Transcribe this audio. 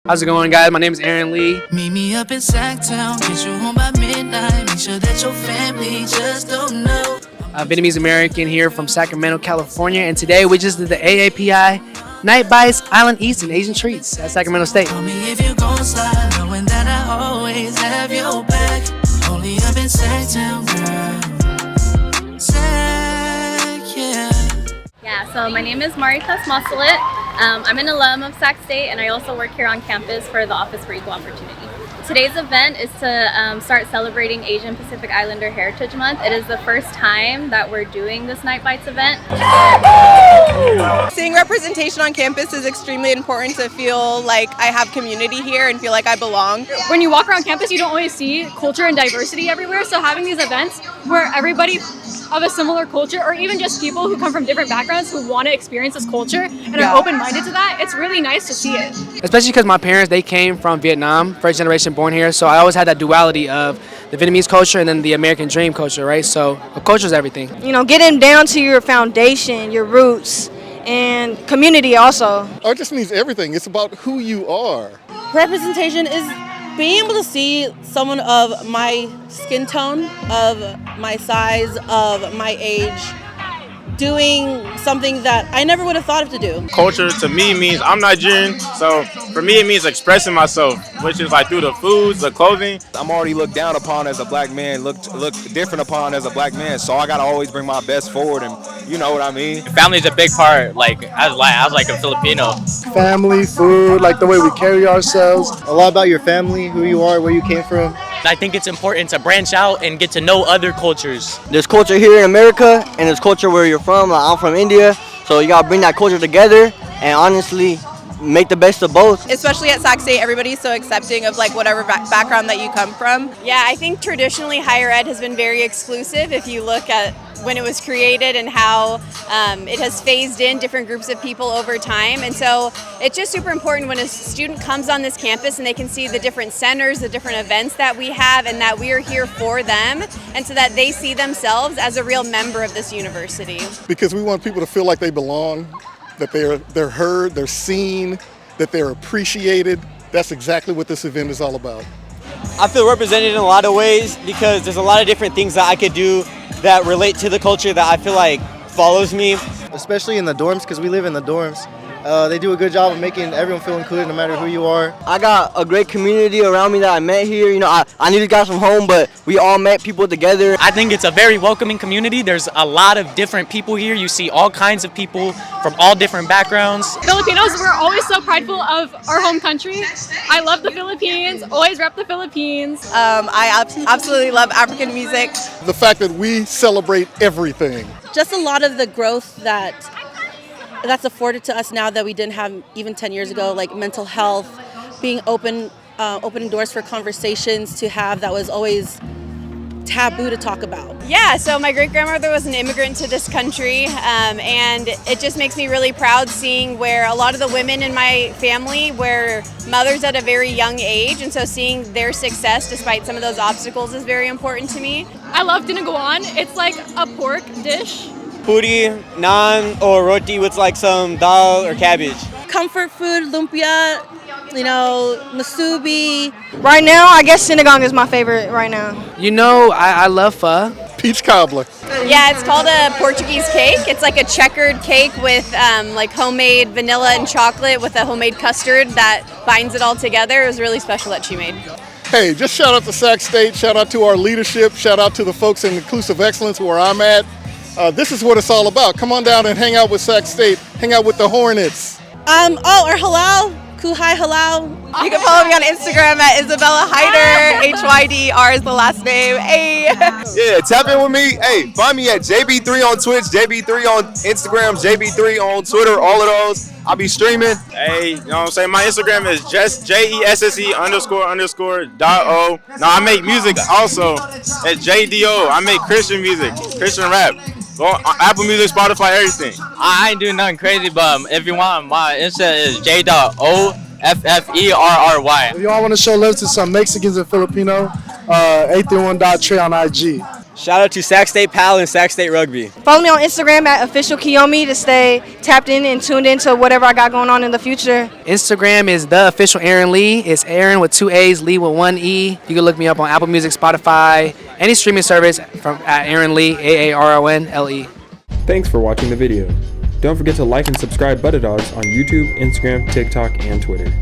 How's it going, guys? My name is Aaron Lee. Meet me up in Sacktown, get you home by midnight. Make sure that your family just don't know. Vietnamese American here from Sacramento, California, and today we just did the AAPI Night Bites Island Eats and Asian Treats at Sacramento State. Tell me if you gon' slide, knowing that I always have your back. Only up in Sacktown, girl. Sack, yeah. Yeah, so my name is Marita Smosulit. I'm an alum of Sac State, and I also work here on campus for the Office for Equal Opportunity. Today's event is to start celebrating Asian Pacific Islander Heritage Month. It is the first time that we're doing this Night Bites event. Seeing representation on campus is extremely important to feel like I have community here and feel like I belong. When you walk around campus, you don't always see culture and diversity everywhere, so having these events where everybody of a similar culture, or even just people who come from different backgrounds who want to experience this culture and are open-minded to that, it's really nice to see it. Especially because my parents, they came from Vietnam, first generation born here, so I always had that duality of the Vietnamese culture and then the American dream culture, right? So culture is everything. You know, getting down to your foundation, your roots, and community also. Art just means everything. It's about who you are. Representation is being able to see someone of my skin tone, of my size, of my age, doing something that I never would have thought of to do. Culture to me means I'm Nigerian, so for me it means expressing myself, which is like through the foods, the clothing. I'm already looked down upon as a black man, looked different upon as a black man, so I gotta always bring my best forward, and you know what I mean. Family's a big part, like as a Filipino. Family, food, like the way we carry ourselves. A lot about your family, who you are, where you came from. I think it's important to branch out and get to know other cultures. There's culture here in America, and there's culture where you're from. Like, I'm from India, so you gotta bring that culture together and honestly make the best of both. Especially at Sac State, everybody's so accepting of like whatever background that you come from. Yeah, I think traditionally higher ed has been very exclusive. If you look at when it was created and how it has phased in different groups of people over time. And so it's just super important when a student comes on this campus and they can see the different centers, the different events that we have, and that we are here for them, and so that they see themselves as a real member of this university. Because we want people to feel like they belong, that they're heard, they're seen, that they're appreciated. That's exactly what this event is all about. I feel represented in a lot of ways because there's a lot of different things that I could do that relate to the culture that I feel like follows me. Especially in the dorms, because we live in the dorms. They do a good job of making everyone feel included no matter who you are. I got a great community around me that I met here. You know, I knew these guys from home, but we all met people together. I think it's a very welcoming community. There's a lot of different people here. You see all kinds of people from all different backgrounds. Filipinos, we're always so prideful of our home country. I love the Philippines, always rep the Philippines. I absolutely love African music. The fact that we celebrate everything. Just a lot of the growth that's afforded to us now that we didn't have even 10 years ago, like mental health, being opening doors for conversations to have that was always taboo to talk about. Yeah, so my great-grandmother was an immigrant to this country, and it just makes me really proud seeing where a lot of the women in my family were mothers at a very young age, and so seeing their success despite some of those obstacles is very important to me. I love dinaguan. It's like a pork dish. Puri, naan, or roti with like some dal or cabbage. Comfort food, lumpia, you know, masubi. Right now, I guess sinigang is my favorite right now. You know, I love pho. Peach cobbler. Yeah, it's called a Portuguese cake. It's like a checkered cake with like homemade vanilla and chocolate with a homemade custard that binds it all together. It was really special that she made. Hey, just shout out to Sac State, shout out to our leadership, shout out to the folks in Inclusive Excellence where I'm at. This is what it's all about. Come on down and hang out with Sac State, hang out with the Hornets. Our halal, Kuhai halal. You can follow me on Instagram at Isabella Hyder, HYDR is the last name. Hey. Yeah, tap in with me. Hey, find me at JB3 on Twitch, JB3 on Instagram, JB3 on Twitter, all of those. I'll be streaming. Hey, you know what I'm saying? My Instagram is just JESSE__.o. No, I make music also at JDO. I make Christian music, Christian rap. Go on Apple Music, Spotify, everything. I ain't doing nothing crazy, but if you want, my Insta is J.OFFERRY. If y'all want to show love to some Mexicans and Filipino, 831.Trey on IG. Shout out to Sac State Pal and Sac State Rugby. Follow me on Instagram at officialkiyomi to stay tapped in and tuned into whatever I got going on in the future. Instagram is the official Aaron Lee. It's Aaron with 2 A's, Lee with 1 E. You can look me up on Apple Music, Spotify, any streaming service at Aaron Lee, AARONLE. Thanks for watching the video. Don't forget to like and subscribe Buttadawgz on YouTube, Instagram, TikTok, and Twitter.